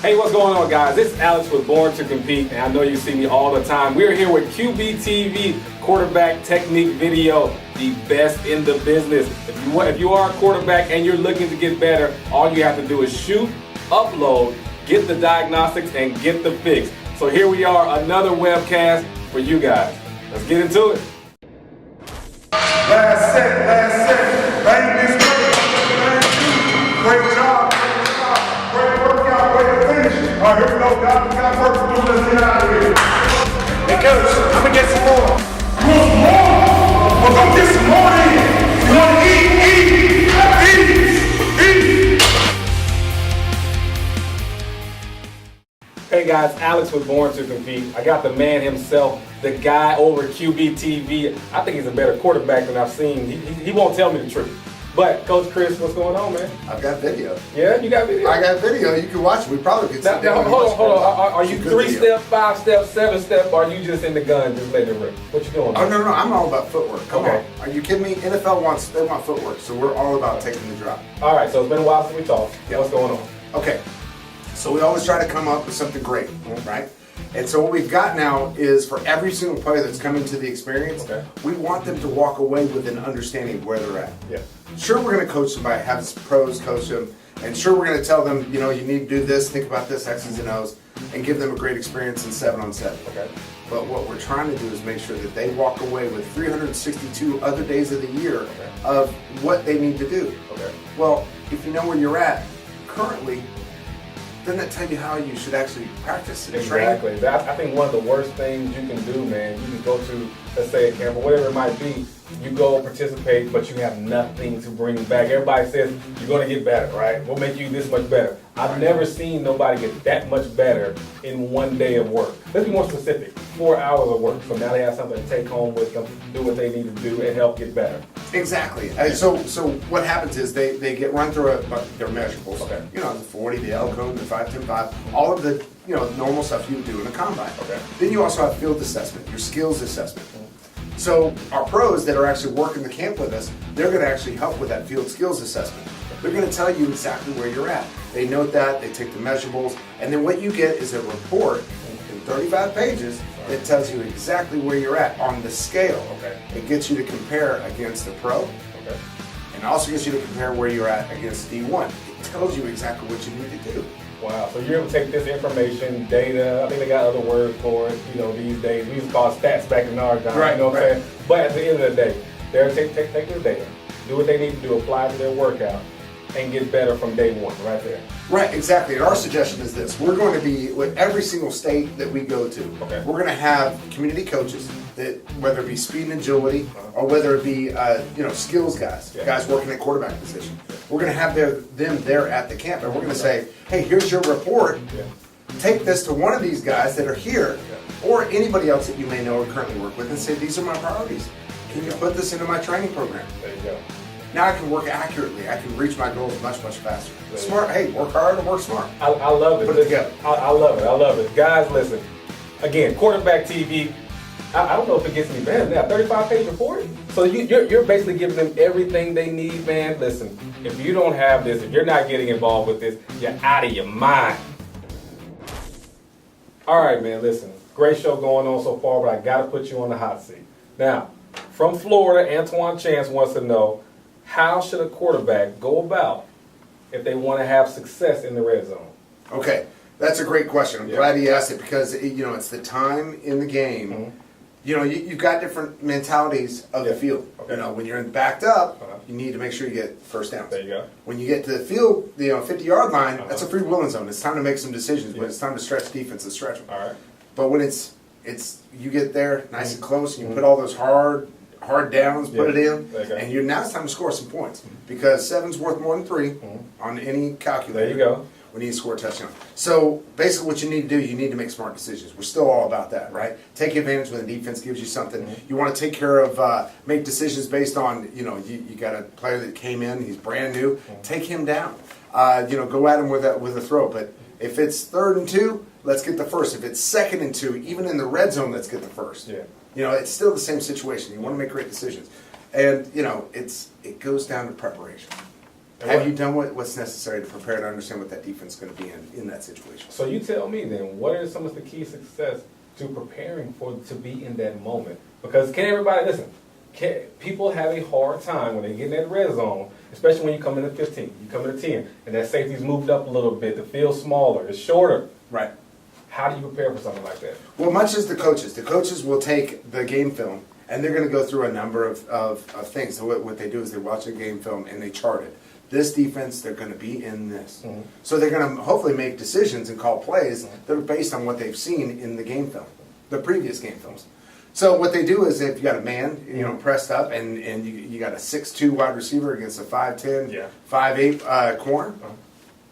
Hey, what's going on, guys? This is Alex with Born to Compete, and I know you see me all the time. We're here with QBTV Quarterback Technique Video, the best in the business. If you are a quarterback and you're looking to get better, all you have to do is shoot, upload, get the diagnostics, and get the fix. So here we are, another webcast for you guys. Let's get into it. Last set. Bang this way. Great job. Great workout. Way to finish. All right, here we go, guys. We got work to do. Let's get out of here. Hey, coach, I'm going to get some more. You want some more? Well, go get some more in. You want to eat. Hey guys, Alex with Born to Compete. I got the man himself, the guy over QBTV. I think he's a better quarterback than I've seen. He won't tell me the truth. But Coach Chris, what's going on, man? I've got video. Yeah, you got video? I got video. You can watch it. We probably could sit down. Hold on. Are you 3-step, 5-step, 7-step, or are you just in the gun just letting it rip? What you doing? Oh, no. I'm all about footwork. Come Okay. on. Are you kidding me? NFL want footwork, so we're all about taking the drop. All right, so it's been a while since we talked. Yeah. What's going on? Okay. So we always try to come up with something great, right? And so what we've got now is for every single player that's come into the experience, Okay. we want them to walk away with an understanding of where they're at. Yeah. Sure, we're going to coach somebody, have pros coach them, and sure, we're going to tell them, you need to do this, think about this, X's and O's, and give them a great experience in 7-on-7. Okay. But what we're trying to do is make sure that they walk away with 362 other days of the year of what they need to do. Okay. Well, if you know where you're at currently, doesn't that tell you how you should actually practice and train? Exactly. I think one of the worst things you can do, man, you can go to, let's say, a camp or whatever it might be, you go participate, but you have nothing to bring back. Everybody says you're going to get better, right? We'll make you this much better. I've never seen nobody get that much better in one day of work. Let's be more specific. 4 hours of work. So now they have something to take home with them, do what they need to do, and help get better. Exactly. So what happens is they get run through their measurables. Okay. The 40, the L code, the 5-10-5, all of the normal stuff you would do in a combine. Okay. Then you also have field assessment, your skills assessment. So our pros that are actually working the camp with us, they're going to actually help with that field skills assessment. They're going to tell you exactly where you're at. They note that, they take the measurables, and then what you get is a report in 35 pages that tells you exactly where you're at on the scale. Okay. It gets you to compare against the pro, Okay. and also gets you to compare where you're at against D1. It tells you exactly what you need to do. Wow. So you're able to take this information, data, I think they got other words for it, these days. We used to call it stats back in our time. Right, You know what right. I'm saying? But at the end of the day, they're take their data, do what they need to do, apply it to their workout, and get better from day one, right there. Right, exactly. And our suggestion is this. We're going to be, with every single state that we go to, Okay. we're going to have community coaches that, whether it be speed and agility, or whether it be, skills guys, Yeah. guys working at quarterback position. We're going to have them there at the camp, and we're going to say, hey, here's your report. Yeah. Take this to one of these guys that are here, or anybody else that you may know or currently work with, and say, these are my priorities. Can you put this into my training program? There you go. Now I can work accurately. I can reach my goals much, much faster. There you Smart. Hey, work hard and work smart. I love it. Put it together. I love it. Guys, listen. Again, Quarterback TV. I don't know if it gets any better than that. 35-page report. So you're basically giving them everything they need, man. Listen, if you don't have this, if you're not getting involved with this, you're out of your mind. All right, man. Listen, great show going on so far, but I got to put you on the hot seat. Now, from Florida, Antoine Chance wants to know, how should a quarterback go about if they want to have success in the red zone? Okay, that's a great question. I'm Yeah. glad you asked it because it's the time in the game. Mhm. You've got different mentalities of the Yeah. field. Okay. When you're backed up, Uh-huh. you need to make sure you get first downs. There you go. When you get to the field, 50-yard line, that's a Uh-huh. free willing zone. It's time to make some decisions. Yeah. When it's time to stretch defense, to stretch them. All right. But when it's you get there nice and close, and you put all those hard downs, put it Yeah. in, Okay. and now it's time to score some points because 7's worth more than 3 on any calculator. There you go. We need to score a touchdown. So basically what you need to do, you need to make smart decisions. We're still all about that, right? Take advantage when the defense gives you something. You want to take care of, make decisions based on, you got a player that came in, he's brand new, take him down. Go at him with a throw. But if it's 3rd and 2, let's get the first. If it's 2nd and 2, even in the red zone, let's get the first. Yeah. It's still the same situation. You want to make great decisions. And, it goes down to preparation. Have you done what's necessary to prepare to understand what that defense is going to be in that situation? So you tell me then, what are some of the key success to preparing to be in that moment? Because can everybody listen? People have a hard time when they get in that red zone, especially when you come into 15, you come into 10, and that safety's moved up a little bit, the field's smaller, it's shorter. Right. How do you prepare for something like that? Well, much as the coaches. The coaches will take the game film, and they're going to go through a number of things. So what they do is they watch the game film and they chart it. This defense, they're going to be in this. Mm-hmm. So they're going to hopefully make decisions and call plays that are based on what they've seen in the game film, the previous game films. So what they do is if you got a man, pressed up, and you got a 6'2" wide receiver against a 5'10", 5'8" corner,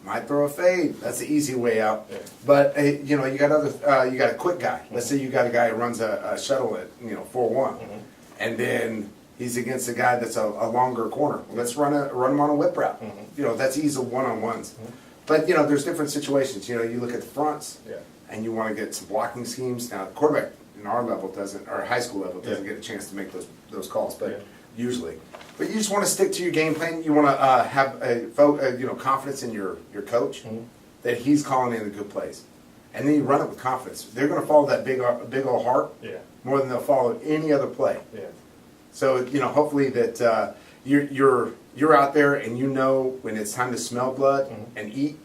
might throw a fade. That's the easy way out. Yeah. But you got you got a quick guy. Let's say you got a guy who runs a shuttle at 4-1, and then he's against a guy that's a longer corner. Let's run him on a whip route. That's easy one-on-ones. But there's different situations. You look at the fronts, and you want to get some blocking schemes. Now, the quarterback in our level doesn't, or high school level doesn't get a chance to make those calls, but usually. But you just want to stick to your game plan. You want to have confidence in your coach that he's calling in the good plays, and then you run it with confidence. They're going to follow that big old heart more than they'll follow any other play. Yeah. So hopefully that you're out there and when it's time to smell blood and eat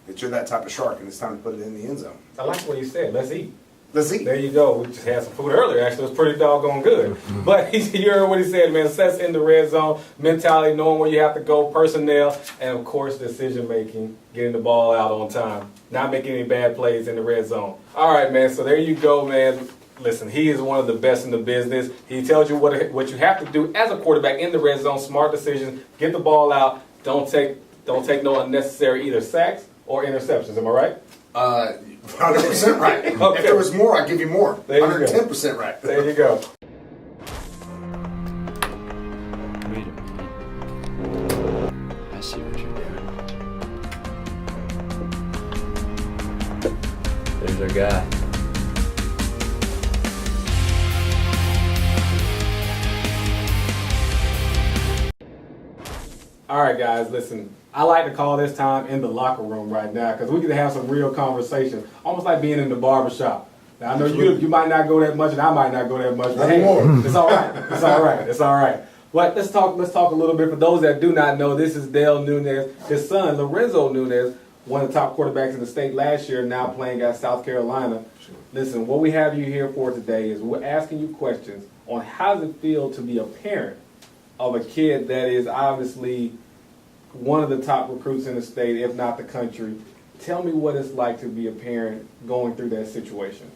that you're that type of shark and it's time to put it in the end zone. I like what you said. Let's eat. Let's eat. There you go. We just had some food earlier. Actually, it was pretty doggone good. But you heard what he said, man. Success in the red zone, mentality, knowing where you have to go, personnel, and of course, decision making, getting the ball out on time, not making any bad plays in the red zone. All right, man. So there you go, man. Listen, he is one of the best in the business. He tells you what you have to do as a quarterback in the red zone. Smart decisions. Get the ball out. Don't take no unnecessary either sacks or interceptions. Am I right? 100% right. Okay. If there was more, I'd give you more. 110% right. There you go. Wait a minute. I see what you're doing. There's our guy. All right, guys, listen. I like to call this time in the locker room right now because we can have some real conversation, almost like being in the barbershop. Now, I know you might not go that much, and I might not go that much, but hey, it's all right. It's all right. It's all right. But let's talk a little bit. For those that do not know, this is Dale Nunez. His son, Lorenzo Nunez, one of the top quarterbacks in the state last year, now playing at South Carolina. Sure. Listen, what we have you here for today is we're asking you questions on how does it feel to be a parent of a kid that is obviously one of the top recruits in the state, if not the country. Tell me what it's like to be a parent going through that situation.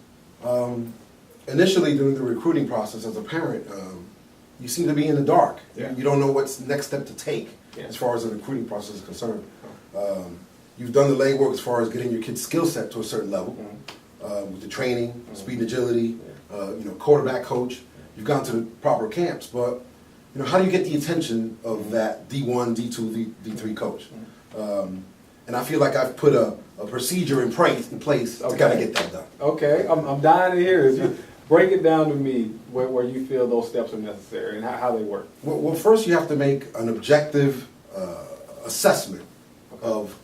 Initially, during the recruiting process as a parent, you seem to be in the dark. Yeah. You don't know what's the next step to take as far as the recruiting process is concerned. You've done the legwork as far as getting your kid's skill set to a certain level with the training, speed and agility, quarterback coach. You've gone to the proper camps, but how do you get the attention of that D1, D2, D3 coach? And I feel like I've put a procedure in place to kind of get that done. Okay, I'm dying to hear this. Break it down to me where you feel those steps are necessary and how they work. Well, first you have to make an objective assessment of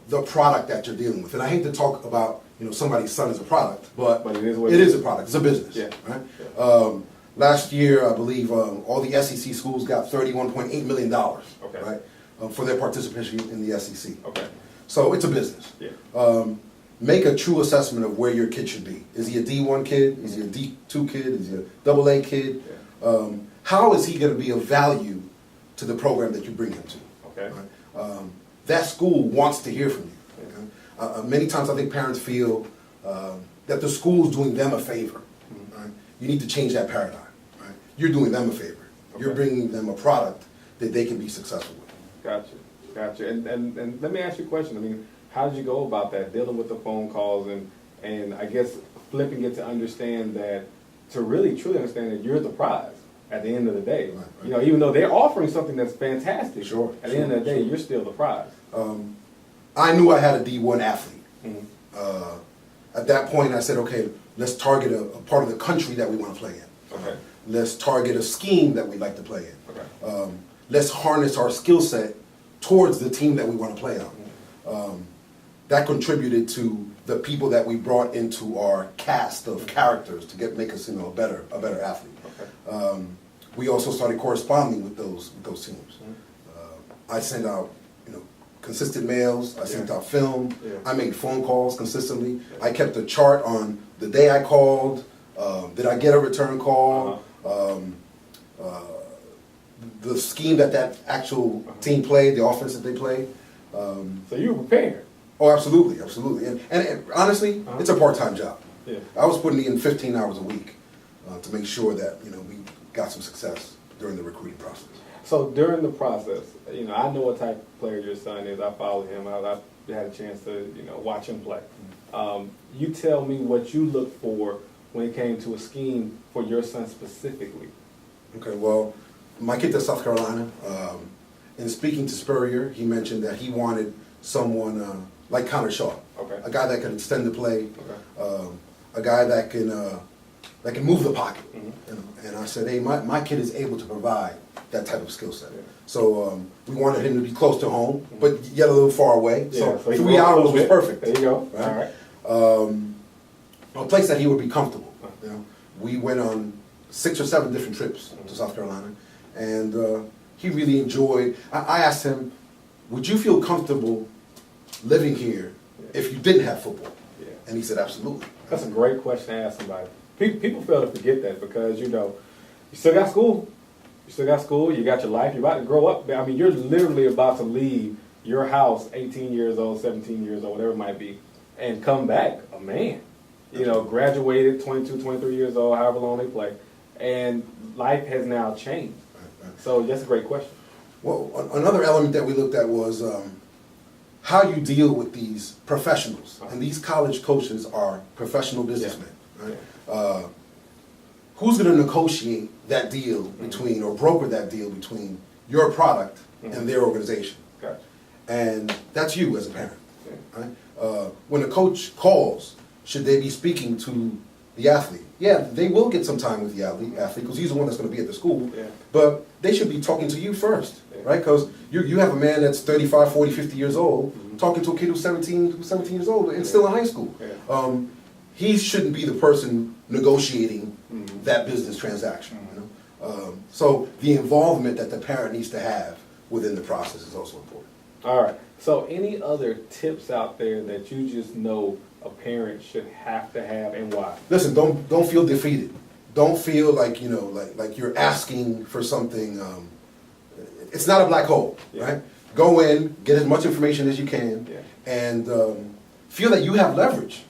the product that you're dealing with. And I hate to talk about somebody's son as a product, but it is a product. It's a business. Yeah. Right? Yeah. Last year, I believe all the SEC schools got $31.8 million right, for their participation in the SEC. Okay. So it's a business. Yeah. Make a true assessment of where your kid should be. Is he a D1 kid? Is he a D2 kid? Is he a AA kid? Yeah. How is he going to be of value to the program that you bring him to? Okay. Right? That school wants to hear from you. Okay? Many times I think parents feel that the school's doing them a favor. Right? You need to change that paradigm. You're doing them a favor. Okay. You're bringing them a product that they can be successful with. Gotcha. And let me ask you a question. I mean, how did you go about that, dealing with the phone calls and I guess flipping it to understand that, to really truly understand that you're the prize at the end of the day. Right. Even though they're offering something that's fantastic, at the end of the day, you're still the prize. I knew I had a D1 athlete. Mm-hmm. At that point, I said, okay, let's target a part of the country that we want to play in. Okay. Let's target a scheme that we like to play in. Okay. Let's harness our skill set towards the team that we want to play on. That contributed to the people that we brought into our cast of characters to make us, a better athlete. Okay. We also started corresponding with those teams. I sent out, consistent mails. I sent out film. Yeah. I made phone calls consistently. I kept a chart on the day I called. Did I get a return call? The scheme that actual team played, the offense that they played. So you were prepared. Oh, absolutely, absolutely. And honestly, it's a part-time job. Yeah. I was putting in 15 hours a week to make sure that, we got some success during the recruiting process. So during the process, I know what type of player your son is. I follow him. I've had a chance to, watch him play. You tell me what you look for when it came to a scheme for your son specifically. Okay, well, my kid's at South Carolina. In speaking to Spurrier, he mentioned that he wanted someone like Connor Shaw, Okay. a guy that can extend the play, Okay. a guy that can move the pocket. Mm-hmm. And I said, hey, my kid is able to provide that type of skill set. Yeah. So we wanted him to be close to home, but yet a little far away. Yeah, So so he 3 grew up a hours little was bit. perfect. There you go. Right? All right. A place that he would be comfortable. We went on 6 or 7 different trips to South Carolina, and he really enjoyed. I asked him, would you feel comfortable living here if you didn't have football? Yeah. And he said, absolutely. That's a great question to ask somebody. People fail to forget that because, you still got school. You still got school. You got your life. You're about to grow up. I mean, you're literally about to leave your house 18 years old, 17 years old, whatever it might be, and come back a man. Graduated 22, 23 years old, however long they play. And life has now changed. Right. So that's a great question. Well, another element that we looked at was how you deal with these professionals. And these college coaches are professional businessmen. Right? Who's going to negotiate that deal between, or broker that deal between your product and their organization? Gotcha. And that's you as a parent. Yeah. Right? When a coach calls, should they be speaking to the athlete? Yeah, they will get some time with the athlete because he's the one that's going to be at the school. Yeah. But they should be talking to you first, Yeah. right? Because you have a man that's 35, 40, 50 years old talking to a kid who's 17 years old and still in high school. Yeah. He shouldn't be the person negotiating that business transaction. So the involvement that the parent needs to have within the process is also important. All right. So any other tips out there that you just know a parent should have to have, and why? Listen, don't feel defeated. Don't feel like like you're asking for something. It's not a black hole, Yeah. right? Go in, get as much information as you can, Yeah. and feel that you have leverage.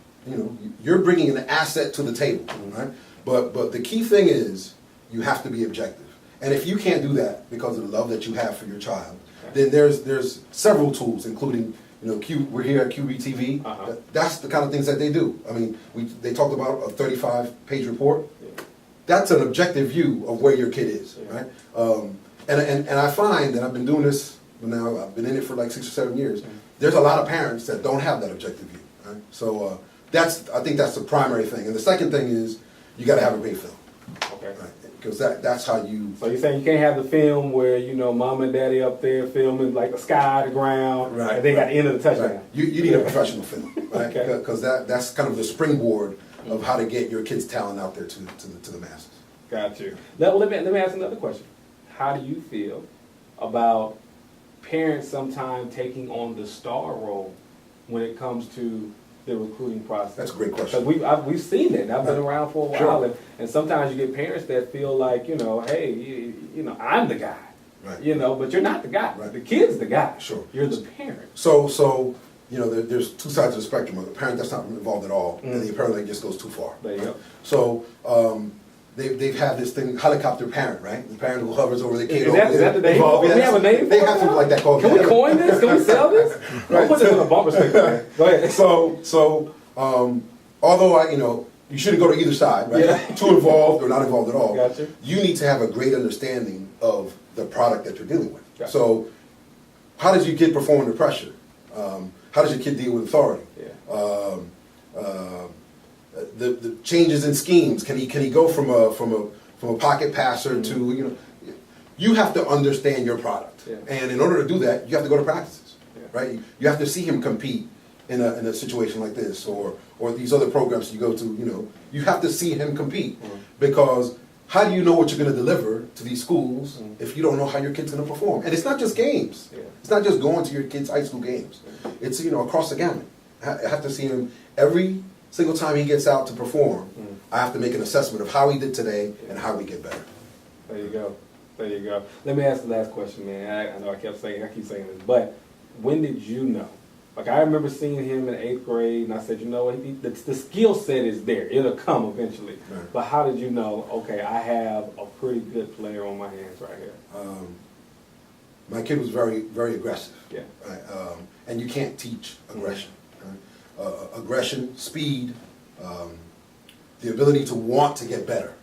You're bringing an asset to the table, right? But the key thing is you have to be objective. And if you can't do that because of the love that you have for your child, then there's several tools, including we're here at QB TV. That's the kind of things that they do. I mean, they talked about a 35-page report. Yeah. That's an objective view of where your kid is, Yeah. right? And I find that I've been doing this now. I've been in it for like 6 or 7 years. There's a lot of parents that don't have that objective view, right? So I think that's the primary thing. And the second thing is you got to have a great film, Okay. right? Because that's how you. So you're saying you can't have the film where, mom and daddy up there filming like the sky, the ground, Right, and they got right. the end of the touchdown. Right. You need a professional film, right? Okay. Because that's kind of the springboard of how to get your kid's talent out there to the masses. Got you. Let me ask another question. How do you feel about parents sometimes taking on the star role when it comes to the recruiting process? That's a great question. Because we've seen it. I've been Right. around for a while, Sure. and sometimes you get parents that feel like, hey, I'm the guy. Right. But you're not the guy. Right. The kid's the guy. Sure. You're the parent. So there's two sides of the spectrum. A parent that's not involved at all, and the parent that just goes too far. There you go. So they've had this thing, helicopter parent, right? The parent who hovers over the kid. Is that the name? Involved. Do we have a name for They it have something now? like that called. Can we coin this? Can we sell this? I'll put this on a bumper sticker, man. Go ahead. So although you shouldn't go to either side, right? Yeah. Too involved or not involved at all. Gotcha. You need to have a great understanding of the product that you're dealing with. Gotcha. So, how does your kid perform under pressure? How does your kid deal with authority? Yeah. The changes in schemes. Can he go from a pocket passer to you have to understand your product. Yeah. And in order to do that, you have to go to practices, Yeah. right? You have to see him compete in a situation like this or these other programs you go to, you have to see him compete because how do you know what you're going to deliver to these schools if you don't know how your kid's going to perform? And it's not just games. Yeah. It's not just going to your kid's high school games. It's, across the gamut. I have to see him every single time he gets out to perform. I have to make an assessment of how he did today and how we get better. There you go. There you go. Let me ask the last question, man. I know I keep saying this, but when did you know? Like, I remember seeing him in 8th grade, and I said, the skill set is there. It'll come eventually. Right. But how did you know, okay, I have a pretty good player on my hands right here? My kid was very, very aggressive. Yeah. Right? And you can't teach aggression. Right? Aggression, speed, the ability to want to get better.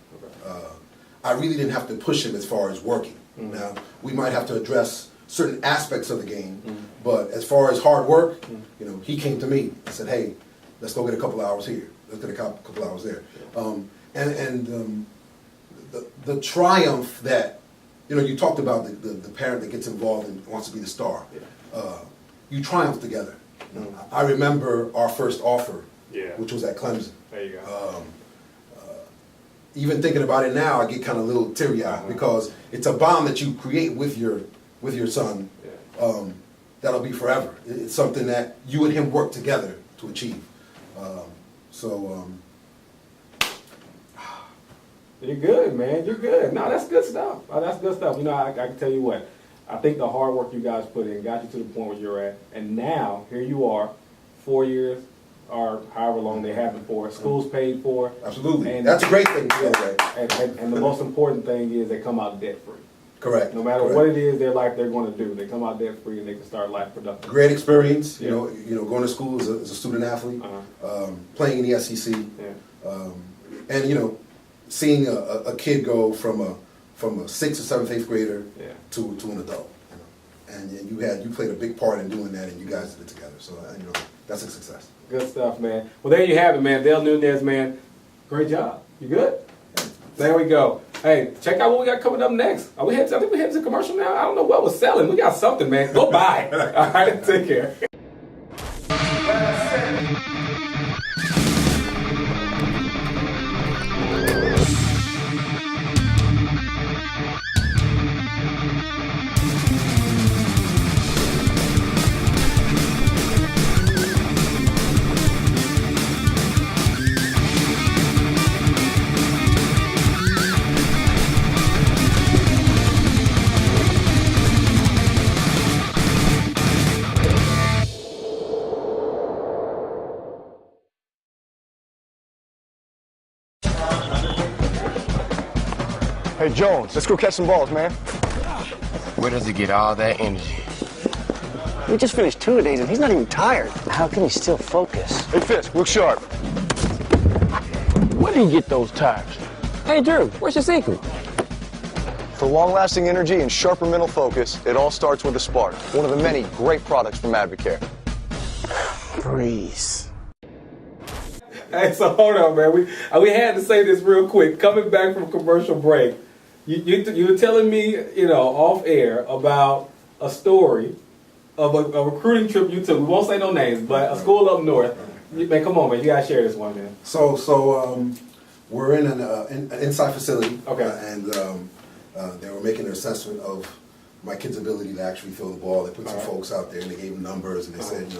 I really didn't have to push him as far as working. Now, we might have to address certain aspects of the game, but as far as hard work, he came to me and said, hey, let's go get a couple hours here. Let's get a couple hours there. The triumph that, you talked about the parent that gets involved and wants to be the star. You triumph together. I remember our first offer, which was at Clemson. There you go. Even thinking about it now, I get kind of a little teary-eyed because it's a bond that you create with your son. That'll be forever. It's something that you and him work together to achieve. You're good, man. You're good. No, that's good stuff. That's good stuff. I can tell you what. I think the hard work you guys put in got you to the point where you're at. And now, here you are, 4 years or however long they have it for. School's paid for. Absolutely. And that's a great thing, by the way. And the most important thing is they come out debt-free. Correct. No matter Correct. what it is their life they're going to do, they come out debt-free and they can start life productive. Great experience, Yeah. going to school as a student athlete, Uh-huh. playing in the SEC, Yeah. and seeing a kid go from a 6th or 7th, 8th grader Yeah. to an adult, and you played a big part in doing that, and you guys did it together. So that's a success. Good stuff, man. Well, there you have it, man. Dale Nunez, man. Great job. You good? There we go. Hey, check out what we got coming up next. I think we headed to commercial now. I don't know what we're selling. We got something, man. Go buy. All right, take care. Hey, Jones, let's go catch some balls, man. Where does he get all that energy? We just finished 2 days and he's not even tired. How can he still focus? Hey, Fisk, look sharp. Where do you get those tires? Hey, Drew, where's your secret? For long-lasting energy and sharper mental focus, it all starts with a Spark, one of the many great products from Advocare. Breeze. Hey, so hold on, man. We had to say this real quick. Coming back from commercial break, you were telling me, off air about a story of a recruiting trip you took. We won't say no names, but a school up north. Man, come on, man. You gotta share this one, man. So we're in an inside facility, Okay. and they were making an assessment of my kid's ability to actually throw the ball. They put some folks out there, and they gave them numbers, and they said,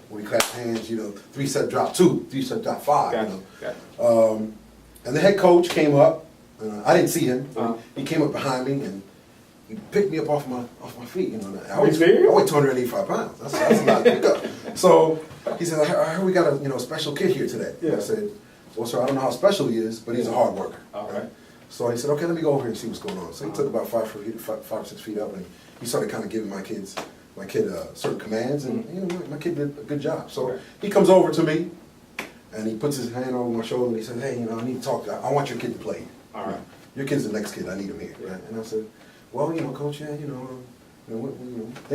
when we clap hands, 3-set drop 2, 3-set drop 5. Gotcha. And the head coach came up. I didn't see him. Uh-huh. He came up behind me and he picked me up off my feet. I Are you serious? weigh 285 pounds. That's a lot to pick up. So he said, I heard we got a special kid here today. Yeah. I said, well, sir, I don't know how special he is, but he's a hard worker. Okay. So he said, okay, let me go over here and see what's going on. So he took about 5 or 6 feet up, and he started kind of giving my kid certain commands, and my kid did a good job. So Okay. he comes over to me, and he puts his hand over my shoulder, and he said, hey, I need to talk to you. I want your kid to play. All right. Your kid's the next kid. I need him here. Yeah. And I said, well, coach, think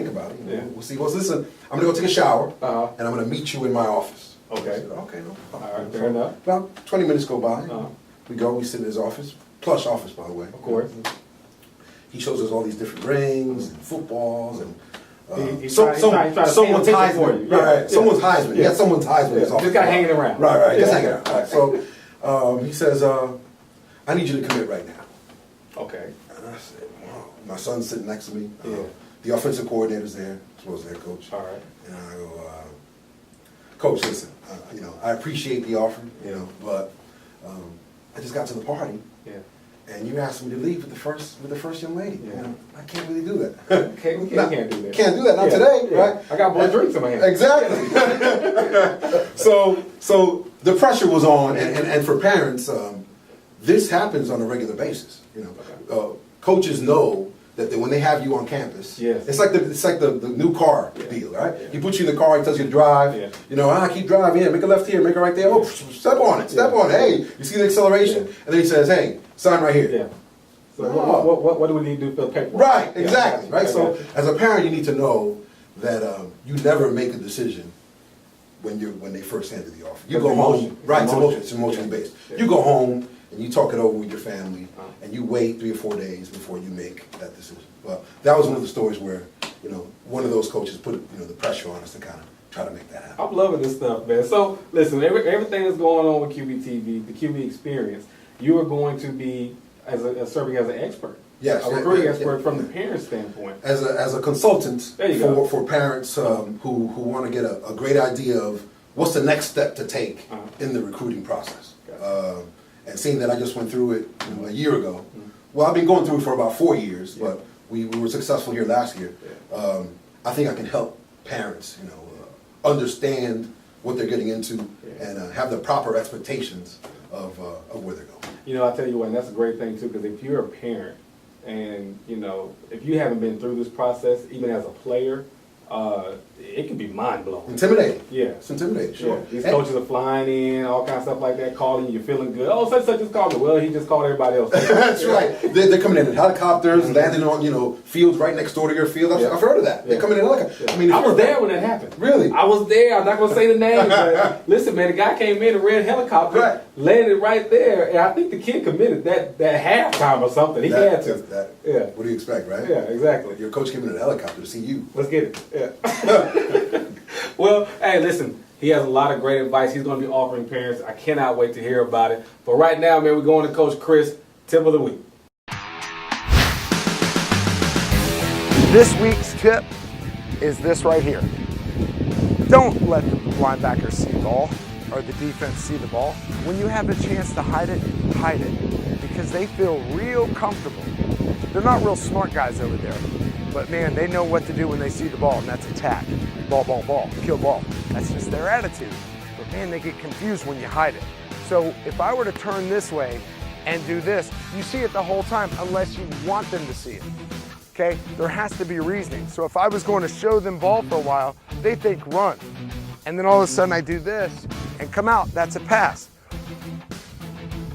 about it. Yeah. We'll see. Well, listen, I'm gonna go take a shower, Uh-huh. and I'm gonna meet you in my office. Okay. I said, okay, no problem. All right, fair enough. About 20 minutes go by. Uh-huh. We sit in his office, plush office, by the way. Of course. he shows us all these different rings and footballs and. He's trying to someone's paint a picture Heisman, for you. Yeah. right? Yeah. Someone's Heisman. Yeah. Yeah, someone's Heisman. Yeah. Just got hanging around. Right. Just Yeah. hanging around. Right. So he says, "I need you to commit right now." Okay. And I said, "Wow." My son's sitting next to me. Yeah. The offensive coordinator's there, as well as the head coach. All right. And I go, "Coach, listen. I appreciate the offer. But I just got to the party." Yeah. And you asked me to leave with the first young lady. Yeah. I can't really do that. We can't do that. Can't do that. Not Yeah, today, yeah. right? I got more drinks in my hand. Exactly. so the pressure was on, and for parents, this happens on a regular basis. Coaches know that when they have you on campus, Yes. it's like the new car deal, right? Yeah. He puts you in the car, he tells you to drive. Yeah. Keep driving. Yeah, make a left here, make a right there. Oh, step on it, step on it. Hey, you see the acceleration? Yeah. And then he says, hey, sign right here. Yeah. So Oh. what do we need to do for the paperwork? Right, Yeah. exactly, right? I So got you. as a parent, you need to know that you never make a decision when they first hand you the offer. You It's go emotion. home, right? It's It's emotion. emotionally Yeah. based. Yeah. You go home and you talk it over with your family, Uh-huh. and you wait 3 or 4 days before you make that decision. But that was one of the stories where one of those coaches put the pressure on us to kind of try to make that happen. I'm loving this stuff, man. So listen, everything that's going on with QBTV, the QB experience, you are going to be serving as an expert. Yes, A recruiting yeah, expert yeah. from the parent standpoint. As a consultant There you go. for parents who want to get a great idea of what's the next step to take Uh-huh. in the recruiting process. Gotcha. And seeing that I just went through it a year ago. Well, I've been going through it for about 4 years, Yeah. but we were successful here last year. Yeah. I think I can help parents, understand what they're getting into Yeah. and have the proper expectations of where they're going. I tell you what, and that's a great thing too, because if you're a parent and, if you haven't been through this process, even as a player, it can be mind-blowing. Intimidating. Yeah. It's intimidating, sure. Yeah. These And- coaches are flying in, all kinds of stuff like that, calling you, you're feeling good. Oh, such just called me. Well, he just called everybody else. That's right. They're coming in helicopters, landing on fields right next door to your field. I've heard of that. Yeah. They're coming in helicopters. Yeah. I mean, if I was you're- there when that happened. Really? I was there. I'm not going to say the name, but listen, man, the guy came in a red helicopter, Right. landed right there, and I think the kid committed that halftime or something. He had to. Yeah. What do you expect, right? Yeah, exactly. Your coach came in a helicopter to see you. Let's get it. Yeah. Well, hey, listen, he has a lot of great advice he's going to be offering parents. I cannot wait to hear about it. But right now, man, we're going to Coach Chris, tip of the week. This week's tip is this right here. Don't let the linebackers see the ball or the defense see the ball. When you have a chance to hide it because they feel real comfortable. They're not real smart guys over there, but man, they know what to do when they see the ball, and that's attack. Ball, ball, ball, kill ball. That's just their attitude. But man, they get confused when you hide it. So if I were to turn this way and do this, you see it the whole time unless you want them to see it. Okay, there has to be reasoning. So if I was going to show them ball for a while, they think run. And then all of a sudden I do this and come out, that's a pass.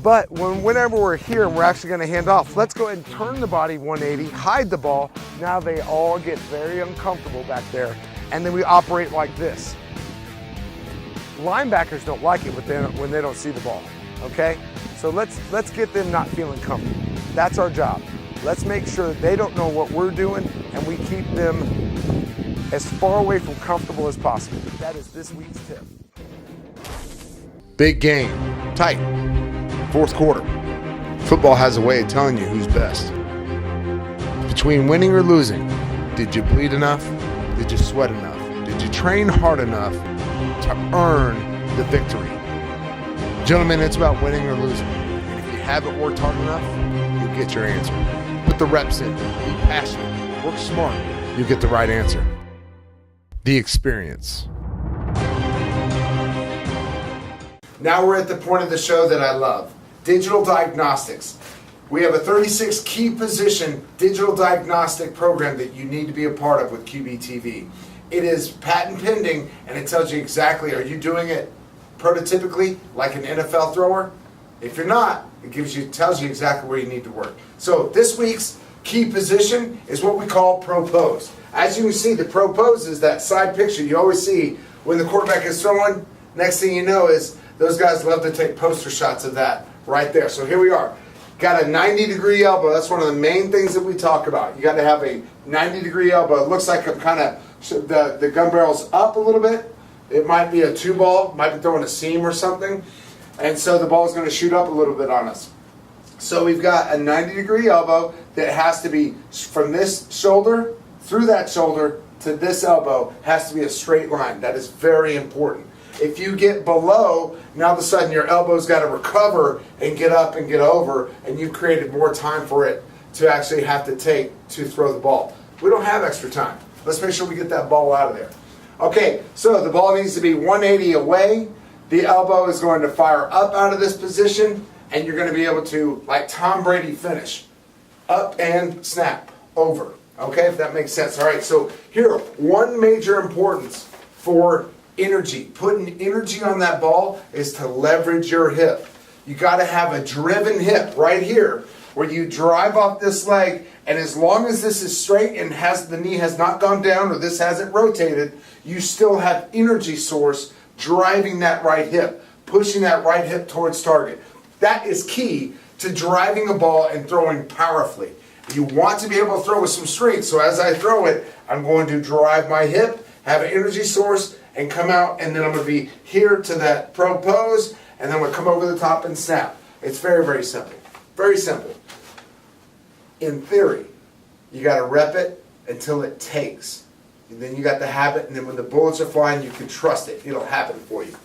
But whenever we're here and we're actually gonna hand off, let's go ahead and turn the body 180, hide the ball. Now they all get very uncomfortable back there. And then we operate like this. Linebackers don't like it when they don't see the ball, okay? So let's get them not feeling comfortable. That's our job. Let's make sure they don't know what we're doing and we keep them as far away from comfortable as possible. That is this week's tip. Big game, tight, fourth quarter. Football has a way of telling you who's best. Between winning or losing, did you bleed enough? Did you sweat enough? Did you train hard enough to earn the victory? Gentlemen, it's about winning or losing. And if you haven't worked hard enough, you'll get your answer. Put the reps in, be passionate, work smart, you'll get the right answer. The experience. Now we're at the point of the show that I love, digital diagnostics. We have a 36 key position digital diagnostic program that you need to be a part of with QBTV. It is patent pending, and it tells you exactly, are you doing it prototypically like an NFL thrower? If you're not, it tells you exactly where you need to work. So this week's key position is what we call pro pose. As you can see, the pro pose is that side picture you always see when the quarterback is throwing. Next thing you know is those guys love to take poster shots of that right there. So here we are. Got a 90-degree elbow. That's one of the main things that we talk about. You got to have a 90-degree elbow. It looks like I'm kind of, the gun barrel's up a little bit. It might be a 2-ball, might be throwing a seam or something. And so the ball's going to shoot up a little bit on us. So we've got a 90-degree elbow that has to be from this shoulder through that shoulder to this elbow, has to be a straight line. That is very important. If you get below, now all of a sudden your elbow's got to recover and get up and get over, and you've created more time for it to actually have to take to throw the ball. We don't have extra time. Let's make sure we get that ball out of there. Okay, so the ball needs to be 180 away. The elbow is going to fire up out of this position, and you're going to be able to, like Tom Brady, finish. Up and snap, over. Okay, if that makes sense. All right, so here, one major importance for energy, putting energy on that ball, is to leverage your hip. You got to have a driven hip right here where you drive off this leg, and as long as this is straight and the knee has not gone down or this hasn't rotated, you still have energy source driving that right hip, pushing that right hip towards target. That is key to driving a ball and throwing powerfully. You want to be able to throw with some strength, so as I throw it, I'm going to drive my hip, have an energy source, and come out, and then I'm going to be here to that pro pose, and then I'm going to come over the top and snap. It's very, very simple. Very simple. In theory, you got to rep it until it takes. And then you got the habit, and then when the bullets are flying, you can trust it. It'll happen for you.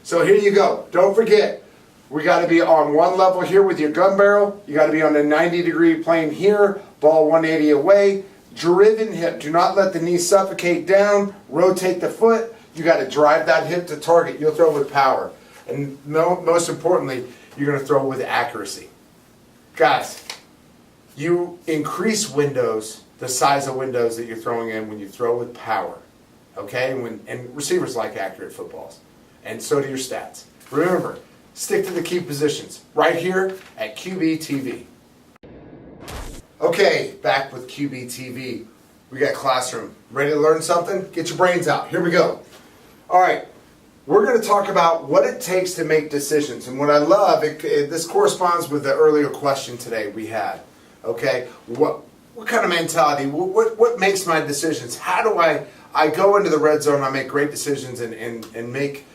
So here you go. Don't forget, we got to be on one level here with your gun barrel. You got to be on a 90-degree plane here. Ball 180 away. Driven hip. Do not let the knee suffocate down. Rotate the foot. You got to drive that hip to target. You'll throw with power. And most importantly, you're going to throw with accuracy. Guys, you increase windows, the size of windows that you're throwing in when you throw with power. Okay? And receivers like accurate footballs. And so do your stats. Remember, stick to the key positions right here at QB TV. Okay, back with QB TV. We got Classroom. Ready to learn something? Get your brains out. Here we go. All right, we're going to talk about what it takes to make decisions. And what I love, this corresponds with the earlier question today we had. Okay, what kind of mentality? What makes my decisions? How do I go into the red zone? I make great decisions and make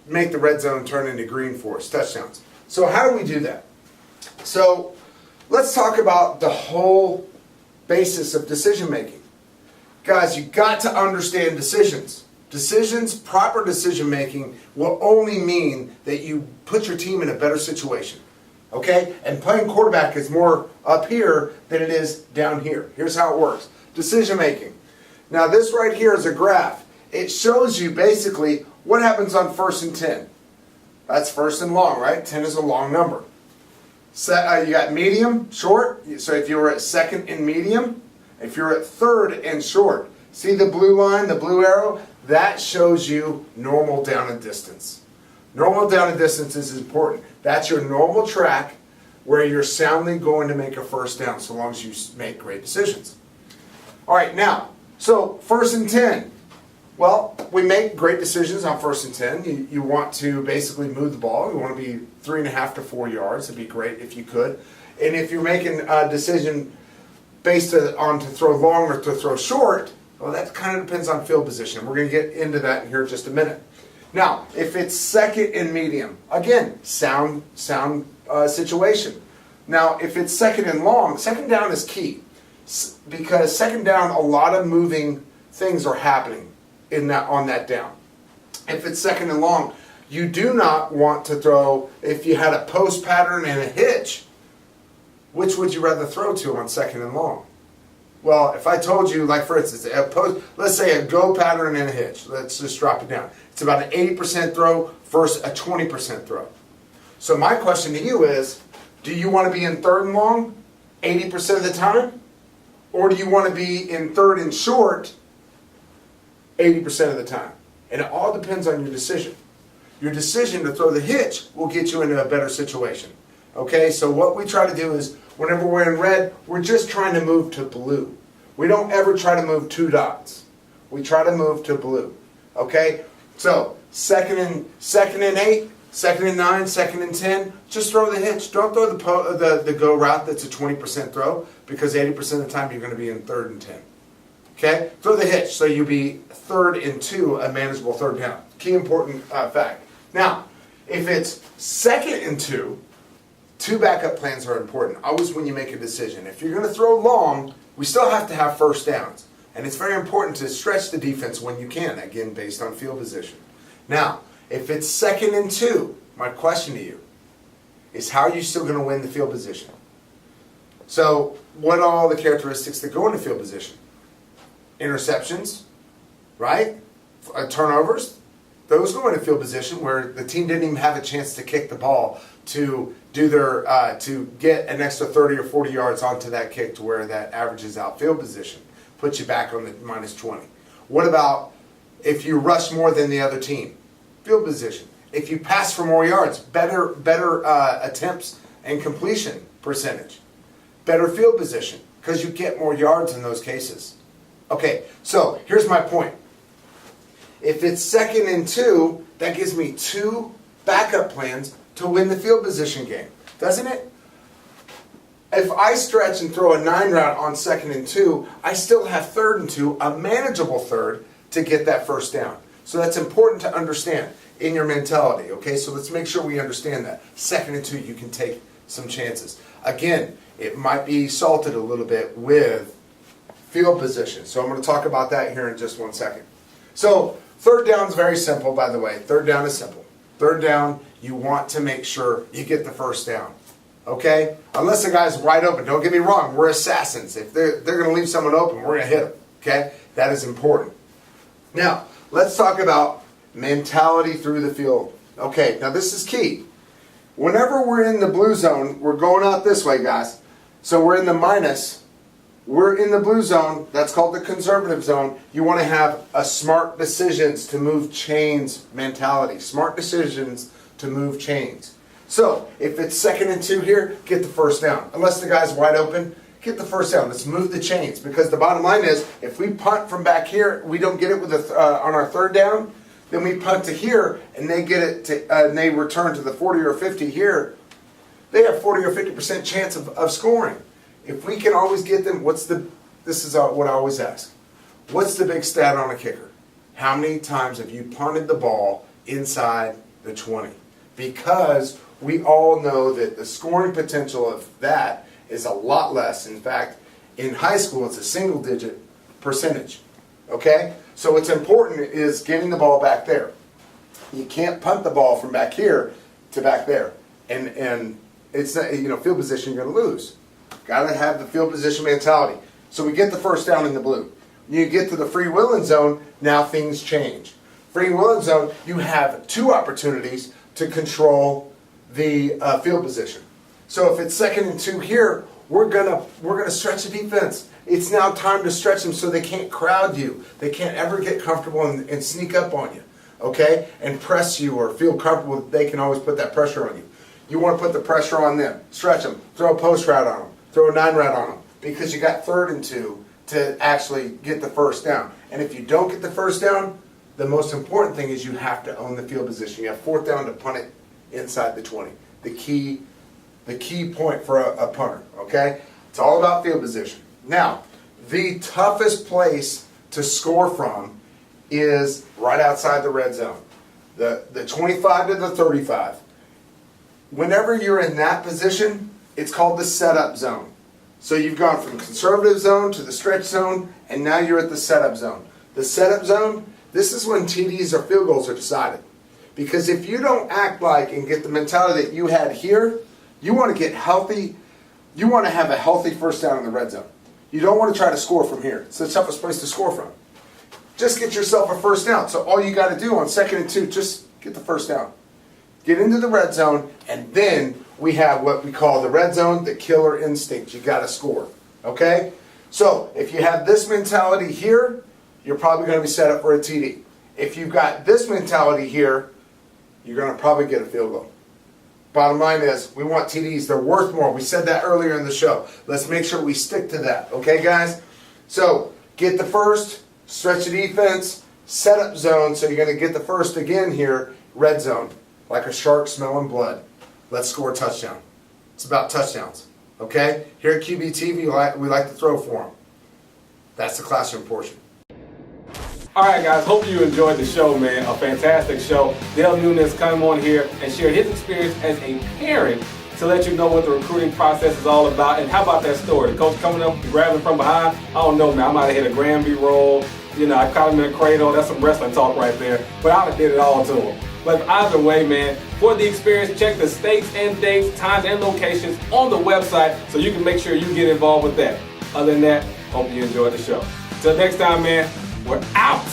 the red zone turn into green for us, touchdowns. So how do we do that? So let's talk about the whole basis of decision making. Guys, you got to understand decisions. Proper decision making will only mean that you put your team in a better situation. Okay? And playing quarterback is more up here than it is down here. Here's how it works. Decision making. Now this right here is a graph. It shows you basically what happens on 1st and 10. That's first and long, right? 10 is a long number. You got medium, short. So if you were at 2nd and medium, if you're at 3rd and short, see the blue line, the blue arrow? That shows you normal down and distance. Normal down and distance is important. That's your normal track where you're soundly going to make a first down so long as you make great decisions. All right, now, so 1st and 10. Well, we make great decisions on 1st and 10. You want to basically move the ball. You want to be 3.5 to 4 yards. It'd be great if you could. And if you're making a decision based on to throw long or to throw short, well, that kind of depends on field position. We're going to get into that in here in just a minute. Now, if it's 2nd and medium, again, sound situation. Now, if it's 2nd and long, 2nd down is key because 2nd down, a lot of moving things are happening on that down. If it's 2nd and long, you do not want to throw, if you had a post pattern and a hitch, which would you rather throw to on 2nd and long? Well, if I told you, like for instance, let's say a go pattern and a hitch. Let's just drop it down. It's about an 80% throw versus a 20% throw. So my question to you is, do you want to be in 3rd and long 80% of the time? Or do you want to be in 3rd and short 80% of the time? And it all depends on your decision. Your decision to throw the hitch will get you into a better situation. Okay, so what we try to do is, whenever we're in red, we're just trying to move to blue. We don't ever try to move 2 dots. We try to move to blue. Okay, so 2nd and 8, 2nd and 9, 2nd and 10, just throw the hitch. Don't throw the go route that's a 20% throw, because 80% of the time you're going to be in 3rd and 10. Okay? Throw the hitch so you'll be 3rd and 2, a manageable 3rd down. Key important fact. Now, if it's 2nd and 2, 2 backup plans are important. Always when you make a decision. If you're going to throw long, we still have to have first downs. And it's very important to stretch the defense when you can, again, based on field position. Now, if it's 2nd and 2, my question to you is, how are you still going to win the field position? So, what are all the characteristics that go into field position? Interceptions, right? Turnovers, those go into field position where the team didn't even have a chance to kick the ball to do their to get an extra 30 or 40 yards onto that kick to where that averages out field position, puts you back on the minus 20. What about if you rush more than the other team? Field position. If you pass for more yards, better attempts and completion percentage. Better field position, because you get more yards in those cases. Okay, so here's my point. If it's 2nd and 2, that gives me 2 backup plans to win the field position game, doesn't it? If I stretch and throw a 9 route on 2nd and 2, I still have 3rd and 2, a manageable 3rd, to get that first down. So that's important to understand in your mentality, okay? So let's make sure we understand that. 2nd and 2, you can take some chances. Again, it might be salted a little bit with field position. So I'm going to talk about that here in just 1 second. So 3rd down is very simple, by the way. 3rd down is simple. 3rd down, you want to make sure you get the first down, okay? Unless the guy's wide open. Don't get me wrong, we're assassins. If they're going to leave someone open, we're going to hit them, okay? That is important. Now, let's talk about mentality through the field. Okay, now this is key. Whenever we're in the blue zone, we're going out this way, guys. So we're in the minus. We're in the blue zone. That's called the conservative zone. You want to have a smart decisions to move chains mentality. Smart decisions to move chains. So if it's 2nd and 2 here, get the first down. Unless the guy's wide open, get the first down. Let's move the chains, because the bottom line is, if we punt from back here, we don't get it with on our 3rd down, then we punt to here, and they get it to, and they return to the 40 or 50 here. They have 40 or 50% chance of scoring. If we can always get them, this is what I always ask. What's the big stat on a kicker? How many times have you punted the ball inside the 20? Because we all know that the scoring potential of that is a lot less. In fact, in high school, it's a single-digit percentage. Okay? So what's important is getting the ball back there. You can't punt the ball from back here to back there. And it's not, field position, you're going to lose. Got to have the field position mentality. So we get the first down in the blue. You get to the free willing zone, now things change. Free willing zone, you have 2 opportunities to control the field position. So if it's 2nd and 2 here, we're gonna stretch the defense. It's now time to stretch them so they can't crowd you. They can't ever get comfortable and sneak up on you, okay? And press you or feel comfortable that they can always put that pressure on you. You want to put the pressure on them. Stretch them. Throw a post route on them. Throw a 9 route on them. Because you got 3rd and 2 to actually get the first down. And if you don't get the first down, the most important thing is you have to own the field position. You have 4th down to punt it inside the 20. The key point for a punter, okay? It's all about field position. Now, the toughest place to score from is right outside the red zone. The 25 to the 35. Whenever you're in that position, it's called the setup zone. So you've gone from conservative zone to the stretch zone, and now you're at the setup zone. The setup zone, this is when TDs or field goals are decided. Because if you don't act like and get the mentality that you had here, you want to get healthy, you want to have a healthy first down in the red zone. You don't want to try to score from here. It's the toughest place to score from. Just get yourself a first down. So all you got to do on 2nd and 2, just get the first down. Get into the red zone, and then we have what we call the red zone, the killer instinct. You got to score, okay? So if you have this mentality here, you're probably going to be set up for a TD. If you've got this mentality here, you're going to probably get a field goal. Bottom line is, we want TDs. They're worth more. We said that earlier in the show. Let's make sure we stick to that, okay, guys? So get the first, stretch the defense, set up zone, so you're going to get the first again here, red zone. like a shark smelling blood. Let's score a touchdown. It's about touchdowns. Okay? Here at QBTV, we like to throw for them. That's the classroom portion. All right, guys, hope you enjoyed the show, man. A fantastic show. Dale Nunes come on here and shared his experience as a parent to let you know what the recruiting process is all about. And how about that story? The coach coming up, grabbing from behind. I don't know, man. I might have hit a Granby roll. You know, I caught him in a cradle. That's some wrestling talk right there. But I did it all to him. But either way, man, for the experience, check the states and dates, times and locations on the website so you can make sure you get involved with that. Other than that, hope you enjoyed the show. Till next time, man, we're out.